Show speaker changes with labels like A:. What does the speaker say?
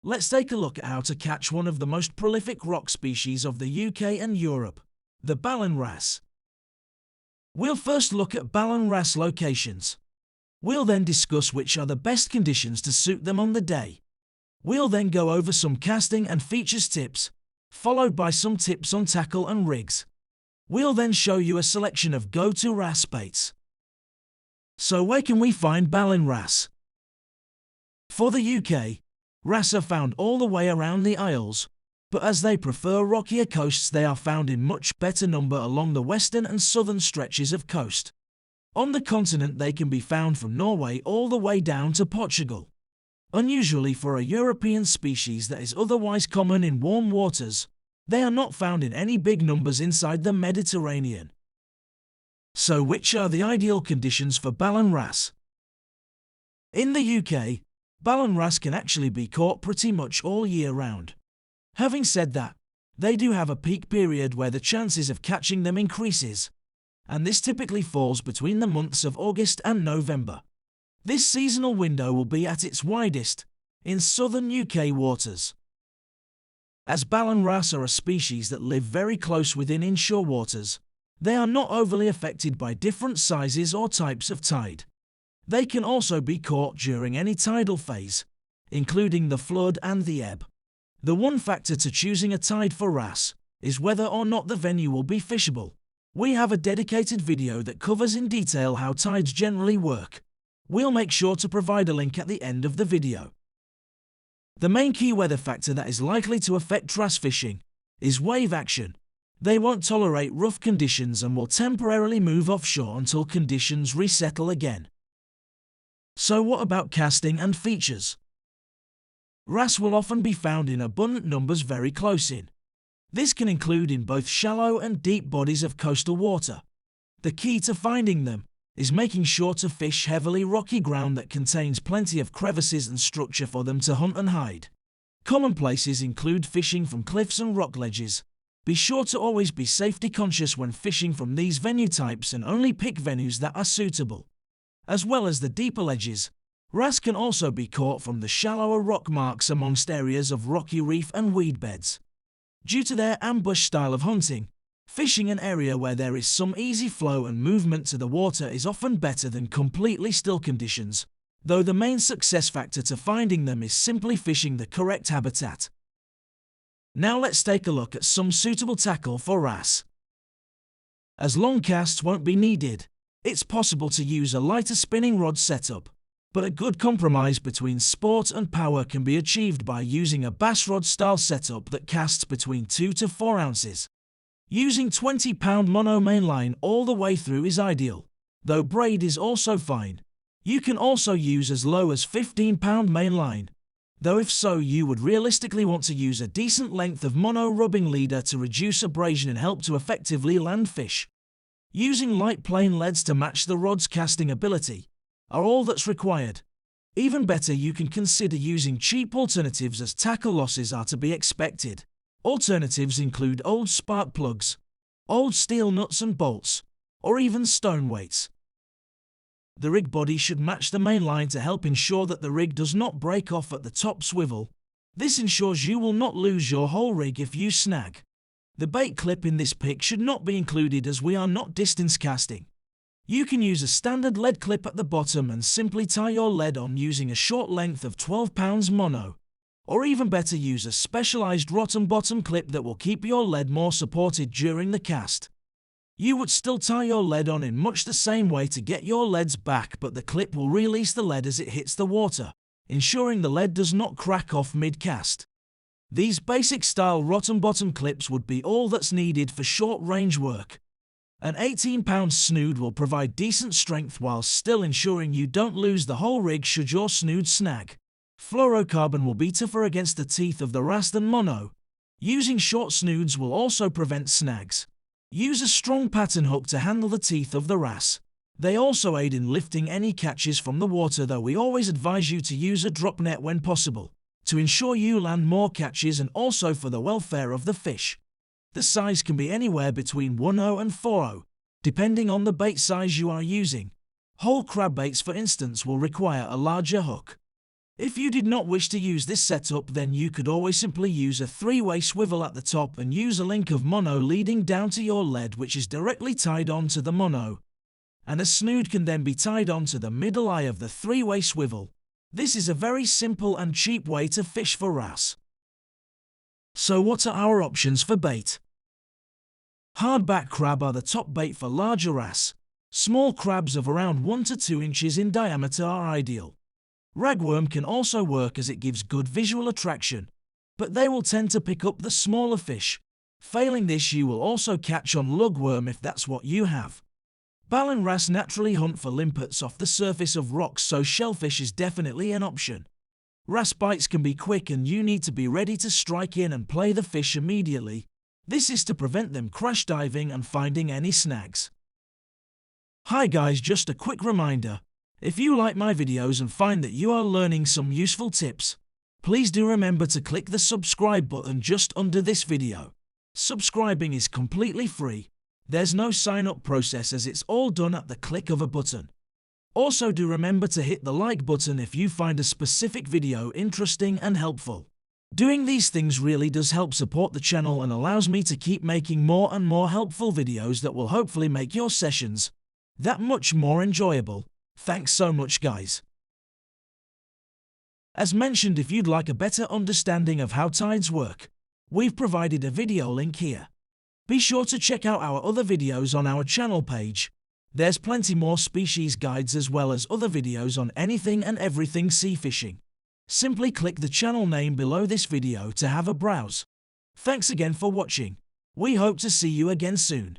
A: Let's take a look at how to catch one of the most prolific rock species of the UK and Europe, the Ballan Wrasse. We'll first look at Ballan Wrasse locations. We'll then discuss which are the best conditions to suit them on the day. We'll then go over some casting and features tips, followed by some tips on tackle and rigs. We'll then show you a selection of go-to wrasse baits. So where can we find Ballan Wrasse? For the UK, wrasse are found all the way around the Isles, but as they prefer rockier coasts, they are found in much better number along the western and southern stretches of coast. On the continent they can be found from Norway all the way down to Portugal. Unusually for a European species that is otherwise common in warm waters, they are not found in any big numbers inside the Mediterranean. So which are the ideal conditions for Ballan Wrasse? In the UK, Ballan Wrasse can actually be caught pretty much all year round. Having said that, they do have a peak period where the chances of catching them increases, and this typically falls between the months of August and November. This seasonal window will be at its widest in southern UK waters. As Ballan Wrasse are a species that live very close within inshore waters, they are not overly affected by different sizes or types of tide. They can also be caught during any tidal phase, including the flood and the ebb. The one factor to choosing a tide for wrasse is whether or not the venue will be fishable. We have a dedicated video that covers in detail how tides generally work. We'll make sure to provide a link at the end of the video. The main key weather factor that is likely to affect wrasse fishing is wave action. They won't tolerate rough conditions and will temporarily move offshore until conditions resettle again. So what about casting and features? Wrasse will often be found in abundant numbers very close in. This can include in both shallow and deep bodies of coastal water. The key to finding them is making sure to fish heavily rocky ground that contains plenty of crevices and structure for them to hunt and hide. Common places include fishing from cliffs and rock ledges. Be sure to always be safety conscious when fishing from these venue types and only pick venues that are suitable. As well as the deeper ledges, wrasse can also be caught from the shallower rock marks amongst areas of rocky reef and weed beds. Due to their ambush style of hunting, fishing an area where there is some easy flow and movement to the water is often better than completely still conditions, though the main success factor to finding them is simply fishing the correct habitat. Now let's take a look at some suitable tackle for wrasse. As long casts won't be needed, it's possible to use a lighter spinning rod setup, but a good compromise between sport and power can be achieved by using a bass rod style setup that casts between 2 to 4 ounces. Using 20-pound mono mainline all the way through is ideal, though braid is also fine. You can also use as low as 15-pound mainline, though if so you would realistically want to use a decent length of mono rubbing leader to reduce abrasion and help to effectively land fish. Using light plain leads to match the rod's casting ability are all that's required. Even better, you can consider using cheap alternatives as tackle losses are to be expected. Alternatives include old spark plugs, old steel nuts and bolts, or even stone weights. The rig body should match the main line to help ensure that the rig does not break off at the top swivel. This ensures you will not lose your whole rig if you snag. The bait clip in this pic should not be included as we are not distance casting. You can use a standard lead clip at the bottom and simply tie your lead on using a short length of 12 pounds mono. Or even better, use a specialized rotten bottom clip that will keep your lead more supported during the cast. You would still tie your lead on in much the same way to get your leads back, but the clip will release the lead as it hits the water, ensuring the lead does not crack off mid-cast. These basic style rotten bottom clips would be all that's needed for short range work. An 18-pound snood will provide decent strength while still ensuring you don't lose the whole rig should your snood snag. Fluorocarbon will be tougher against the teeth of the wrasse than mono. Using short snoods will also prevent snags. Use a strong pattern hook to handle the teeth of the wrasse. They also aid in lifting any catches from the water, though we always advise you to use a drop net when possible, to ensure you land more catches and also for the welfare of the fish. The size can be anywhere between 1/0 and 4/0, depending on the bait size you are using. Whole crab baits, for instance, will require a larger hook. If you did not wish to use this setup, then you could always simply use a three-way swivel at the top and use a link of mono leading down to your lead, which is directly tied onto the mono. And a snood can then be tied onto the middle eye of the three-way swivel. This is a very simple and cheap way to fish for wrasse. So what are our options for bait? Hardback crab are the top bait for larger wrasse. Small crabs of around 1 to 2 inches in diameter are ideal. Ragworm can also work as it gives good visual attraction, but they will tend to pick up the smaller fish. Failing this, you will also catch on lugworm if that's what you have. Ballan wrasse naturally hunt for limpets off the surface of rocks, so shellfish is definitely an option. Wrasse bites can be quick and you need to be ready to strike in and play the fish immediately. This is to prevent them crash diving and finding any snags. Hi guys, just a quick reminder. If you like my videos and find that you are learning some useful tips, please do remember to click the subscribe button just under this video. Subscribing is completely free. There's no sign-up process as it's all done at the click of a button. Also do remember to hit the like button if you find a specific video interesting and helpful. Doing these things really does help support the channel and allows me to keep making more and more helpful videos that will hopefully make your sessions that much more enjoyable. Thanks so much guys. As mentioned, if you'd like a better understanding of how tides work, we've provided a video link here. Be sure to check out our other videos on our channel page. There's plenty more species guides as well as other videos on anything and everything sea fishing. Simply click the channel name below this video to have a browse. Thanks again for watching. We hope to see you again soon.